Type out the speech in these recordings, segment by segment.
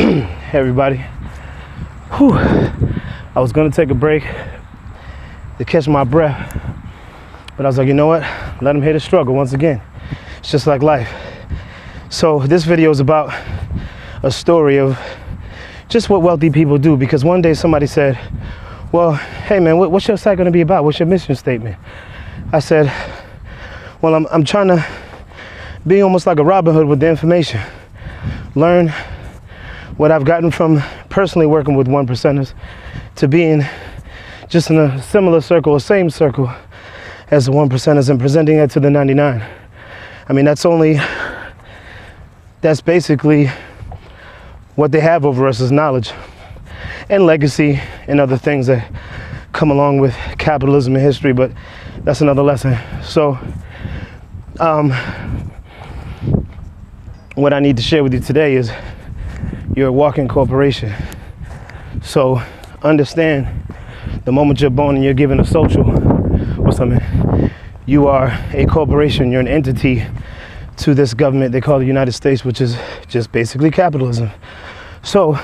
Hey everybody. Whew. I was gonna take a break to catch my breath, but I was like, you know what? Let them hit a struggle once again. It's just like life. So this video is about a story of just what wealthy people do, because one day somebody said, well, hey man, what's your site gonna be about? What's your mission statement? I said, well, I'm trying to be almost like a Robin Hood with the information. Learn what I've gotten from personally working with 1%ers to being just in a similar circle, or same circle as the 1%ers, and presenting it to the 99. I mean, that's basically what they have over us is knowledge and legacy and other things that come along with capitalism and history, but that's another lesson. So what I need to share with you today is you're a walking corporation. So understand, the moment you're born and you're given a social or something, you are a corporation, you're an entity to this government they call the United States, which is just basically capitalism. So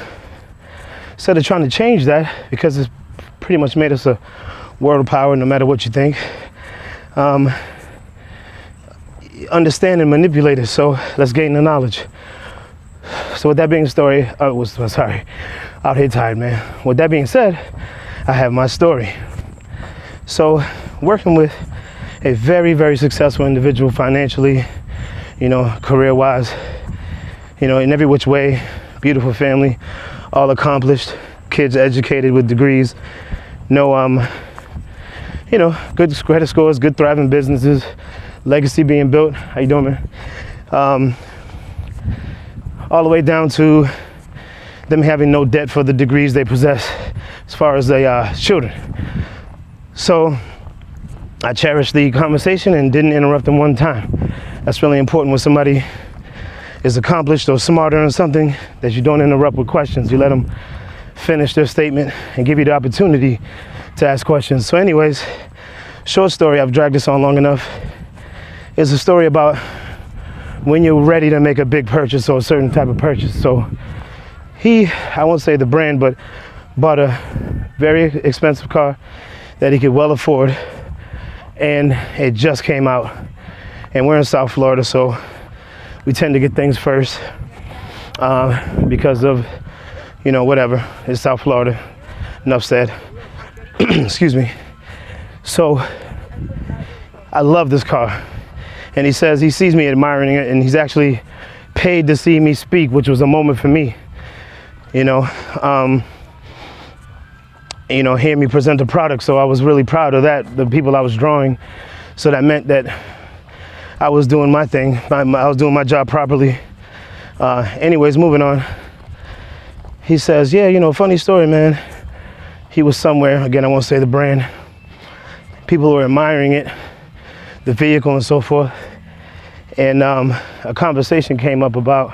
instead of trying to change that, because it's pretty much made us a world of power no matter what you think, understand and manipulate it. So let's gain the knowledge. So with that being story, out here tired, man. With that being said, I have my story. So working with a very, very successful individual financially, career-wise, in every which way, beautiful family, all accomplished, kids educated with degrees, good credit scores, good thriving businesses, legacy being built. How you doing, man? All the way down to them having no debt for the degrees they possess as far as their children. So I cherished the conversation and didn't interrupt them one time. That's really important when somebody is accomplished or smarter in something, that you don't interrupt with questions. You let them finish their statement and give you the opportunity to ask questions. So anyways, short story, I've dragged this on long enough. It's a story about when you're ready to make a big purchase or a certain type of purchase. So I won't say the brand, but bought a very expensive car that he could well afford, and it just came out. And we're in South Florida, so we tend to get things first because of, whatever. It's South Florida. Enough said. Excuse me. So I love this car. And he says he sees me admiring it, and he's actually paid to see me speak, which was a moment for me. Hear me present the product. So I was really proud of that, the people I was drawing. So that meant that I was doing my thing. I was doing my job properly. Anyways, moving on. He says, yeah, funny story, man. He was somewhere, again, I won't say the brand. People were admiring it, the vehicle and so forth. And a conversation came up about,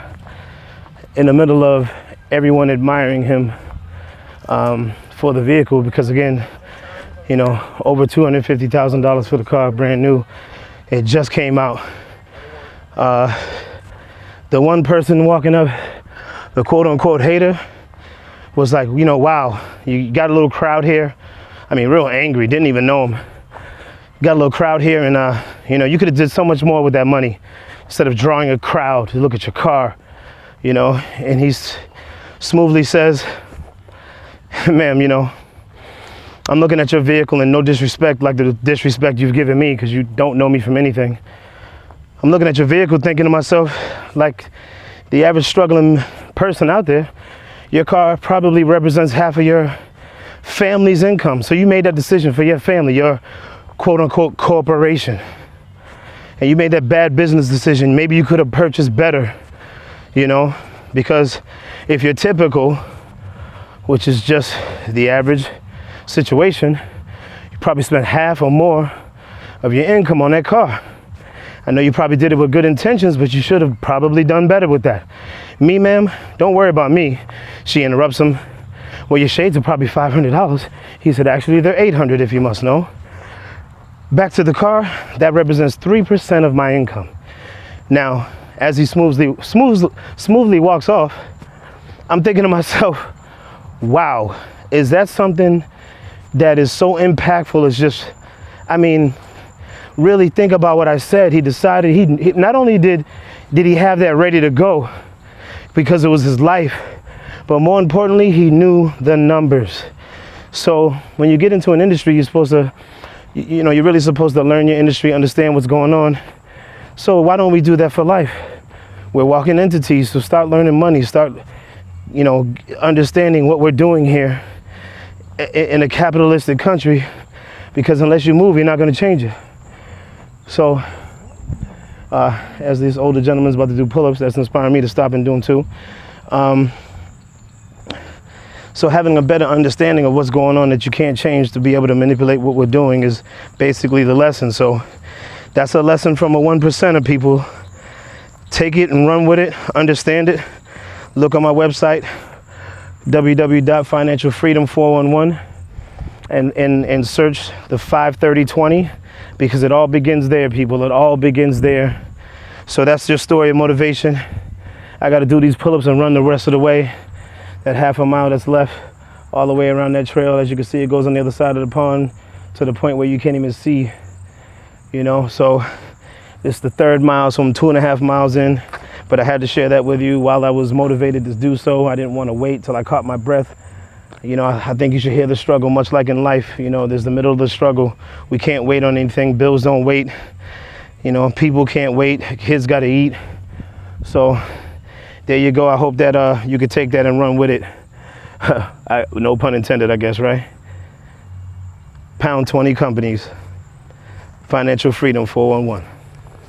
in the middle of everyone admiring him for the vehicle, because again, over $250,000 for the car, brand new. It just came out. The one person walking up, the quote unquote hater, was like, wow, you got a little crowd here. I mean, real angry, didn't even know him. Got a little crowd here, and you could have did so much more with that money instead of drawing a crowd to look at your car, and he smoothly says, ma'am, I'm looking at your vehicle, and no disrespect like the disrespect you've given me, because you don't know me from anything. I'm looking at your vehicle thinking to myself, like the average struggling person out there, your car probably represents half of your family's income. So you made that decision for your family, your quote unquote corporation, and you made that bad business decision. Maybe you could have purchased better, because if you're typical, which is just the average situation, you probably spent half or more of your income on that car. I know you probably did it with good intentions, but you should have probably done better with that. Me, ma'am, don't worry about me. She interrupts him. Well, your shades are probably $500. He said, actually, they're $800 if you must know. Back to the car, that represents 3% of my income. Now, as he smoothly walks off, I'm thinking to myself, wow, is that something that is so impactful? It's just, I mean, really think about what I said. He decided he not only did he have that ready to go because it was his life, but more importantly, he knew the numbers. So when you get into an industry, you're supposed to, you know, you're really supposed to learn your industry, understand what's going on. So why don't we do that for life? We're walking entities, so start learning money, start, you know, understanding what we're doing here in a capitalistic country, because unless you move, you're not going to change it. So as this older gentleman's about to do pull-ups, that's inspiring me to stop and do them too. So having a better understanding of what's going on that you can't change to be able to manipulate what we're doing is basically the lesson. So that's a lesson from a 1% of people. Take it and run with it, understand it. Look on my website, www.financialfreedom411, and search the 53020, because it all begins there, people. It all begins there. So that's your story of motivation. I got to do these pull-ups and run the rest of the way. That half a mile that's left, all the way around that trail. As you can see, it goes on the other side of the pond to the point where you can't even see, you know. So it's the third mile, so I'm 2.5 miles in. But I had to share that with you while I was motivated to do so. I didn't want to wait till I caught my breath. You know, I think you should hear the struggle, much like in life. You know, there's the middle of the struggle. We can't wait on anything. Bills don't wait. You know, people can't wait. Kids got to eat. So there you go. I hope that you could take that and run with it. No pun intended, I guess, right? Pound 20 companies. Financial Freedom 411.